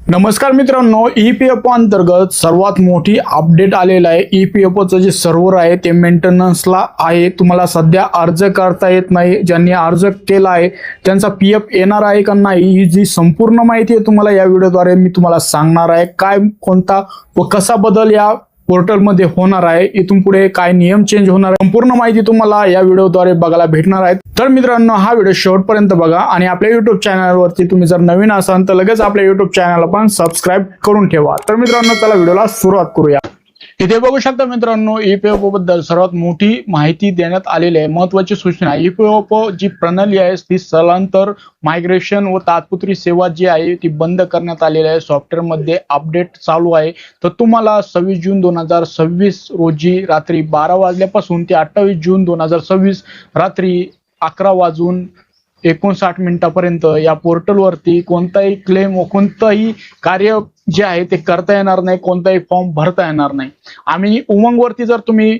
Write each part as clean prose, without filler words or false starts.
नमस्कार मित्रांनो, ईपीएफओ अंतर्गत सर्वात मोठी अपडेट आलेला आहे। ईपीएफओचं जे सर्व्हर आहे ते मेंटेनन्सला आहे। तुम्हाला सध्या अर्ज करता येत नाही। ज्यांनी अर्ज केला आहे त्यांचा पीएफ येणार आहे का नाही ही जी संपूर्ण माहिती आहे तुम्हाला या व्हिडिओद्वारे मी तुम्हाला सांगणार आहे। काय कोणता व कसा बदल या पोर्टलमध्ये होणार आहे, इथून पुढे काय नियम चेंज होणार आहे, संपूर्ण माहिती तुम्हाला या व्हिडिओद्वारे बघायला भेटणार आहे। तर मित्रांनो, हा व्हिडिओ शेवटपर्यंत बघा आणि आपल्या YouTube चॅनलवरती तुम्ही जर नवीन असाल तर लगेच आपल्या YouTube चॅनलला पण सबस्क्राइब करून ठेवा। तर मित्रांनो, चला व्हिडिओला सुरुवात करूया। इथे बघू शकता मित्रांनो, ईपीएफओ बद्दल सर्वात मोठी माहिती देण्यात आलेली आहे। महत्त्वाची सूचना, ईपीएफओ जी प्रणाली आहे ती स्थलांतर, मायग्रेशन व तात्पुरती सेवा जी आहे ती बंद करण्यात आलेली आहे। सॉफ्टवेअर मध्ये अपडेट चालू आहे। तर तुम्हाला 26 जून 2026 रोजी रात्री 12 वाजल्यापासून ते 28 जून 2026 रात्री 11 वाजून 59 मिनिटापर्यंत या पोर्टलवरती कोणताही क्लेम व कोणताही कार्य जे आहे ते करता येणार नाही, कोणताही फॉर्म भरता येणार नाही। आम्ही उमंगवरती जर तुम्ही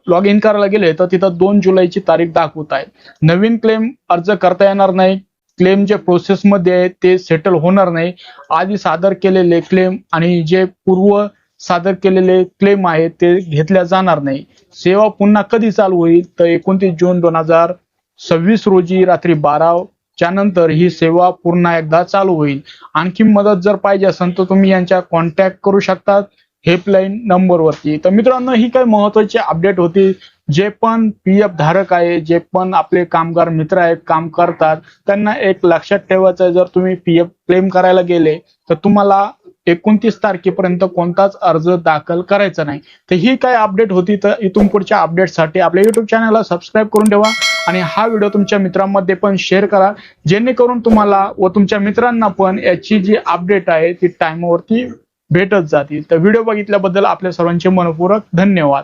लॉग इन करायला गेले तर तिथं 2 जुलैची तारीख दाखवत आहे। नवीन क्लेम अर्ज करता येणार नाही। क्लेम जे प्रोसेसमध्ये आहे ते सेटल होणार नाही। आधी सादर केलेले क्लेम आणि जे पूर्व सादर केलेले क्लेम आहेत ते घेतल्या जाणार नाही। सेवा पुन्हा कधी चालू होईल तर 29 जून 2026 रोजी रात्री 12 च्या नंतर ही सेवा पुन्हा एकदा चालू होईल। आणखी मदत जर पाहिजे असेल तर तुम्ही यांच्या कॉन्टॅक्ट करू शकता हेल्पलाईन नंबरवरती। तर मित्रांनो, ही काही महत्त्वाची अपडेट होती। जे पण पीएफ धारक आहे, जे पण आपले कामगार मित्र आहेत, काम करतात, त्यांना एक लक्षात ठेवायचं आहे, जर तुम्ही पीएफ क्लेम करायला गेले तर तुम्हाला 29 तारखेपर्यंत कोणताच अर्ज दाखल करायचा नाही। तर ही काय अपडेट होती। तर इथून पुढच्या अपडेटसाठी आपल्या YouTube चॅनलला सबस्क्राइब करून ठेवा आणि हा व्हिडिओ तुमच्या मित्रांमध्ये पण शेअर करा, जेणेकरून तुम्हाला व तुमच्या मित्रांना पण याची जी अपडेट आहे ती टाइमवरती भेटत जातील। तर व्हिडिओ बघितल्याबद्दल आपल्या सर्वांचे मनपूर्वक धन्यवाद।